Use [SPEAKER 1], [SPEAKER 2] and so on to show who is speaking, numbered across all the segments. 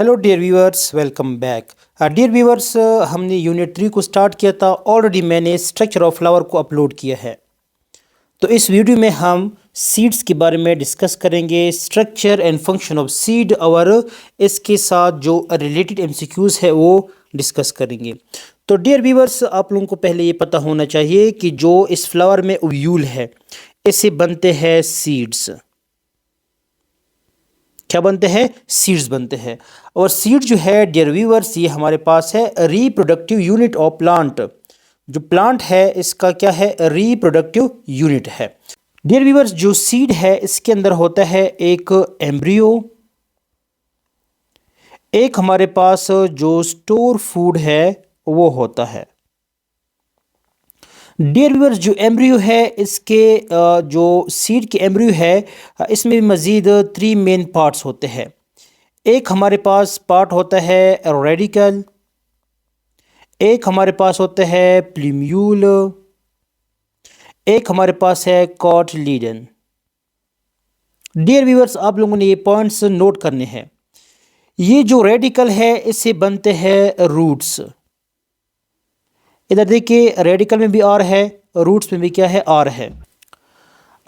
[SPEAKER 1] Hello dear viewers, welcome back. Dear viewers, हमने unit 3 को start किया था। ऑलरेडी मैंने स्ट्रक्चर ऑफ फ्लावर को अपलोड किया है। तो इस वीडियो में हम सीड्स के बारे में डिस्कस करेंगे, structure and function of seed, और इसके साथ जो रिलेटेड एमसीक्यूज़ है वो डिस्कस करेंगे। तो डियर व्यूअर्स, आप लोगों को पहले ये पता होना चाहिए कि जो इस फ्लावर में ओव्यूल है, इससे बनते हैं सीड्स। क्या बनते हैं? सीड्स बनते हैं। और सीड जो है डियर व्यूअर्स, ये हमारे पास है रिप्रोडक्टिव यूनिट ऑफ प्लांट। जो प्लांट है इसका क्या है? रिप्रोडक्टिव यूनिट है। डियर व्यूअर्स, जो सीड है इसके अंदर होता है एक एम्ब्रियो, एक हमारे पास जो स्टोर फूड है वो होता है। डियर व्यूअर्स, जो एम्ब्रियो है इसके जो सीड के एम्ब्रियो है, इसमें भी मज़ीद 3 मेन पार्ट्स होते हैं। एक हमारे पास पार्ट होता है रेडिकल, एक हमारे पास होता है प्लूम्यूल, एक हमारे पास है कॉटलीडन। डियर व्यूअर्स, आप लोगों ने ये पॉइंट्स नोट करने हैं। ये जो रेडिकल है इससे बनते हैं रूट्स। इधर देखिए, रेडिकल में भी आर है, रूट्स में भी क्या है? आर है।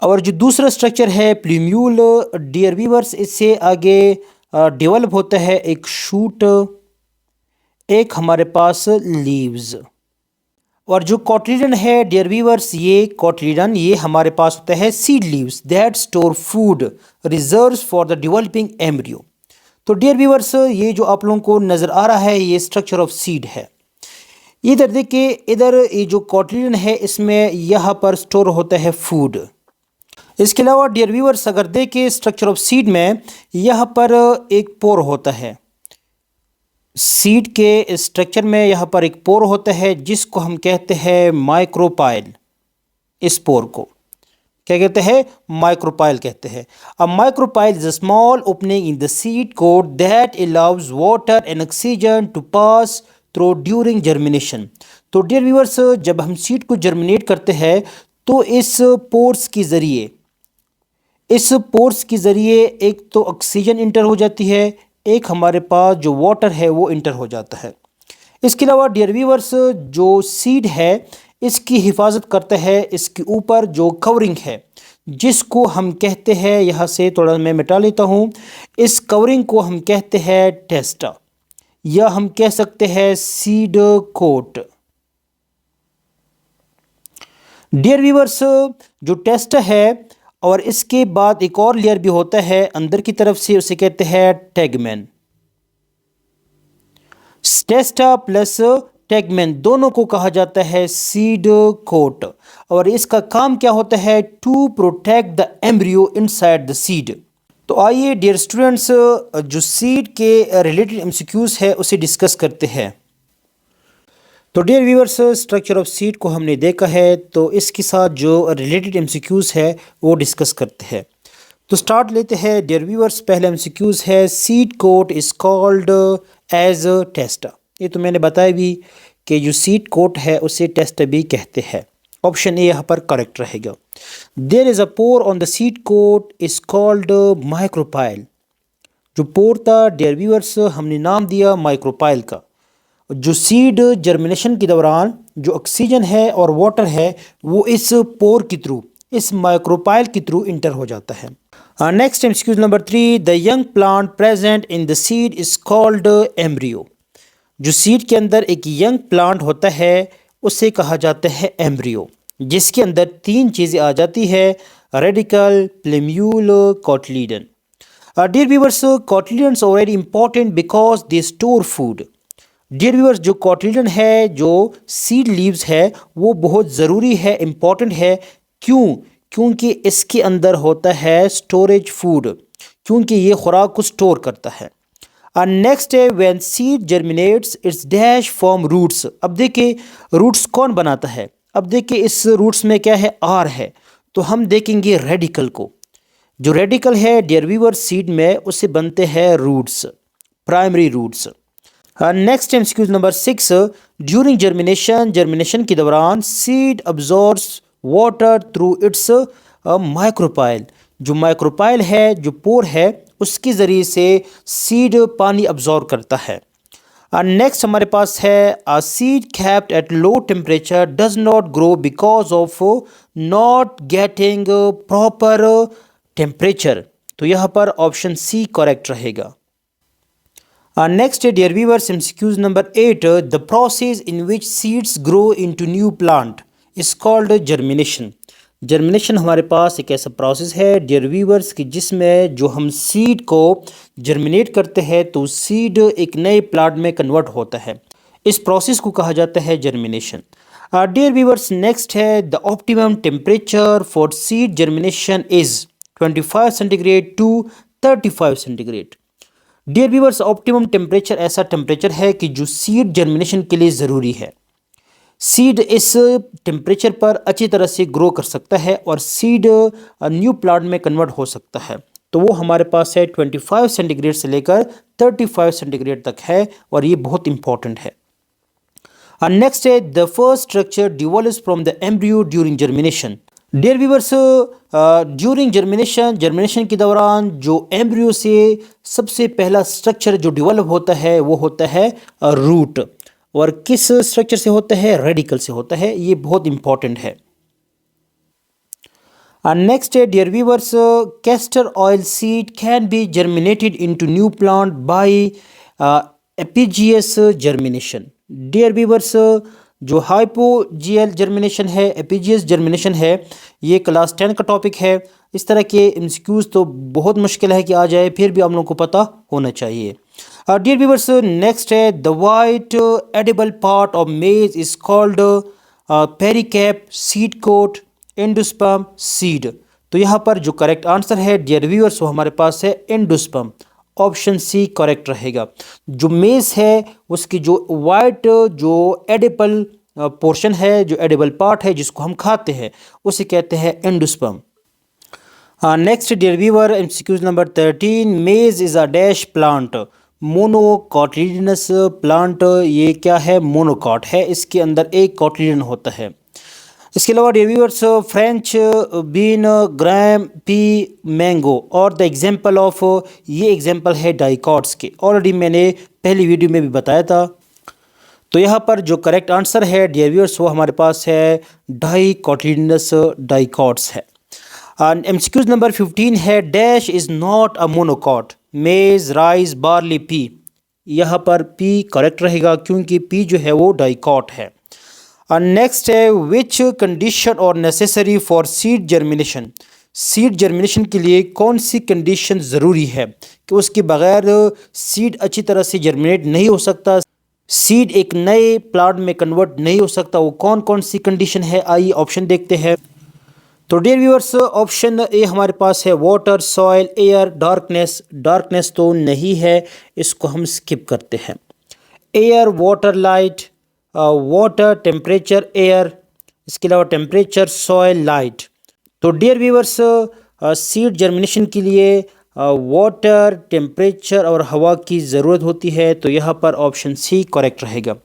[SPEAKER 1] और जो दूसरा स्ट्रक्चर है प्लूम्यूल, डियर व्यूअर्स, इससे आगे डेवलप होता है एक शूट, एक हमारे पास लीव्स। और जो कॉटलीडन है डियर व्यूअर्स, ये कॉटलीडन ये हमारे पास होता है seed leaves that store food reserves for the developing embryo. तो डियर व्यूअर्स, ये जो आप लोगों को नज़र आ रहा है ये स्ट्रक्चर ऑफ सीड है। इधर देखिए, इधर ये जो कॉटलीडन है इसमें यहाँ पर स्टोर होता है फूड। इसके अलावा डियर व्यूअर्स, अगर देखें स्ट्रक्चर ऑफ सीड में यहाँ पर एक पोर होता है। सीड के स्ट्रक्चर में यहाँ पर एक पोर होता है जिसको हम कहते हैं माइक्रोपाइल। इस पोर को क्या कहते हैं? माइक्रोपाइल कहते हैं। A micropyle is a small opening in the seed coat that allows water and oxygen to pass through during germination. तो डियर व्यूअर्स, जब हम सीड को जर्मिनेट करते हैं तो इस पोर्स के ज़रिए एक तो ऑक्सीजन इंटर हो जाती है, एक हमारे पास जो वाटर है वो इंटर हो जाता है। इसके अलावा डियर व्यूअर्स, जो सीड है इसकी हिफाजत करता है इसके ऊपर जो कवरिंग है, जिसको हम कहते हैं, यहाँ से थोड़ा मैं मिटा लेता हूँ, इस कवरिंग को हम कहते हैं टेस्टा, या हम कह सकते हैं सीड कोट। डियर व्यूअर्स, जो टेस्टा है और इसके बाद एक और लेयर भी होता है अंदर की तरफ से, उसे कहते हैं टैगमेन। टेस्टा प्लस टैगमेन दोनों को कहा जाता है सीड कोट। और इसका काम क्या होता है? To protect the embryo inside the seed. तो आइए डियर स्टूडेंट्स, जो सीड के रिलेटेड एमसीक्यूज है उसे डिस्कस करते हैं। तो dear viewers, structure of seed को हमने देखा है, तो इसके साथ जो रिलेटेड एमसीक्यूज है वो डिस्कस करते हैं। तो स्टार्ट लेते हैं डियर व्यूअर्स। पहला एमसीक्यूज है seed coat is called as testa. ये तो मैंने बताया भी कि जो सीड कोट है उसे टेस्टा भी कहते हैं। ऑप्शन ए यहाँ पर करेक्ट रहेगा। There is a pore on the seed coat is called micropyle. जो पोर था डियर व्यूअर्स, हमने नाम दिया माइक्रोपाइल का। जो सीड जर्मिनेशन के दौरान जो ऑक्सीजन है और वाटर है वो इस पोर के थ्रू, इस माइक्रोपाइल के थ्रू इंटर हो जाता है। Next MCQ number 3, the young plant present in the seed is called embryo. जो सीड के अंदर एक यंग प्लांट होता है उसे कहा जाता है एम्ब्रियो, जिसके अंदर 3 चीज़ें आ जाती है: radicle, plumule, cotyledon. Dear viewers, cotyledons are very important because they store food. Dear viewers, जो कॉटलीडन है, जो सीड लीव्स है, वो बहुत ज़रूरी है, इम्पॉर्टेंट है। क्यों? क्योंकि इसके अंदर होता है स्टोरेज फूड, क्योंकि ये खुराक को स्टोर करता है। नेक्स्ट है when seed germinates its dash form roots. अब देखिए रूट्स कौन बनाता है? अब देखिए इस रूट्स में क्या है? आर है। तो हम देखेंगे रेडिकल को। जो रेडिकल है डियर व्यूअर्स सीड में, उससे बनते हैं roots, primary roots. Next MCQ number 6, during germination के दौरान seed absorbs water through its micropyle. जो माइक्रोपाइल है, जो पोर है, उसके ज़रिए से सीड पानी अब्जॉर्ब करता है। नेक्स्ट हमारे पास है seed kept at low temperature does not grow because of not getting proper temperature. तो यहाँ पर ऑप्शन सी करेक्ट रहेगा। Next dear viewers, MCQs number 8, the process in which seeds grow into new plant is called germination. Germination हमारे पास एक ऐसा process है dear viewers कि जिसमें जो हम सीड को जर्मिनेट करते हैं तो सीड एक नए प्लांट में कन्वर्ट होता है। इस प्रोसेस को कहा जाता है जर्मिनेशन। डियर व्यूअर्स, नेक्स्ट है the optimum temperature for seed germination is 25 centigrade to 35 centigrade. Dear viewers, optimum temperature ऐसा टेम्परेचर है कि जो सीड जर्मिनेशन के लिए ज़रूरी है। सीड इस टेम्परेचर पर अच्छी तरह से ग्रो कर सकता है और सीड न्यू प्लांट में कन्वर्ट हो सकता है। तो वो हमारे पास है 25 सेंटीग्रेड से लेकर 35 सेंटीग्रेड तक है और ये बहुत इंपॉर्टेंट है। नेक्स्ट है the first structure develops from the embryo during germination. Dear viewers, during germination के दौरान जो एम्ब्रियो से सबसे पहला स्ट्रक्चर जो डेवलप होता है वो होता है रूट। और किस स्ट्रक्चर से होता है? रेडिकल से होता है। ये बहुत इंपॉर्टेंट है। नेक्स्ट है dear viewers, castor oil seed can be germinated into new plant by epigeous germination. Dear viewers, जो हाइपोजियल जर्मिनेशन है, एपिजियस जर्मिनेशन है, ये क्लास 10 का टॉपिक है। इस तरह के एमसीक्यूज तो बहुत मुश्किल है कि आ जाए, फिर भी आप लोगों को पता होना चाहिए। डियर व्यूअर्स, नेक्स्ट है the white edible part of maize is called pericarp, seed coat, endosperm, seed. तो यहाँ पर जो करेक्ट आंसर है डियर व्यूअर्स वो हमारे पास है एंडोस्पर्म। ऑप्शन सी करेक्ट रहेगा। जो मेज है उसकी जो वाइट जो एडिबल पोर्शन है, जो एडिबल पार्ट है जिसको हम खाते हैं, उसे कहते हैं endosperm. Next dear viewer, MCQs number 13, maize is a dash plant, monocotyledonous plant. ये क्या है? मोनोकॉट है, इसके अंदर एक कॉटिलिडन होता है। इसके अलावा डियर व्यूअर्स, फ्रेंच बीन, ग्राम, पी, मैंगो और द एग्जाम्पल ऑफ, ये एग्जाम्पल है डाइकॉट्स के। ऑलरेडी मैंने पहली वीडियो में भी बताया था। तो यहाँ पर जो करेक्ट आंसर है डियर व्यूअर्स वो हमारे पास है डाइकॉटिलिडनस डाइकॉट्स है। एमसीक्यूज नंबर 15 है dash is not a monocot, मेज, राइस, बार्ली, पी। यहाँ पर पी करेक्ट रहेगा क्योंकि पी जो है वो डाइकॉट है। नेक्स्ट है विच कंडीशन और necessary for seed germination. Seed germination के लिए कौन सी कंडीशन ज़रूरी है कि उसके बगैर सीड अच्छी तरह से जर्मिनेट नहीं हो सकता, सीड एक नए प्लांट में कन्वर्ट नहीं हो सकता। वो कौन कौन सी कंडीशन है, आइए ऑप्शन देखते हैं। तो डियर व्यूअर्स, ऑप्शन ए हमारे पास है water, soil, air, darkness. Darkness तो नहीं है, इसको हम स्किप करते हैं। Air, water, light, water, temperature, air, इसके अलावा टेम्परेचर, सॉइल, लाइट। तो डियर व्यूअर्स, सीड जर्मिनेशन के लिए वाटर, टेम्परेचर और हवा की ज़रूरत होती है। तो यहाँ पर ऑप्शन सी करेक्ट रहेगा।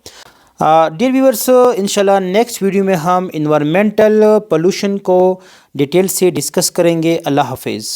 [SPEAKER 1] डियर व्यूअर्स, इंशाल्लाह नेक्स्ट वीडियो में हम इन्वायरमेंटल पोल्यूशन को डिटेल से डिस्कस करेंगे। अल्लाह हाफिज़।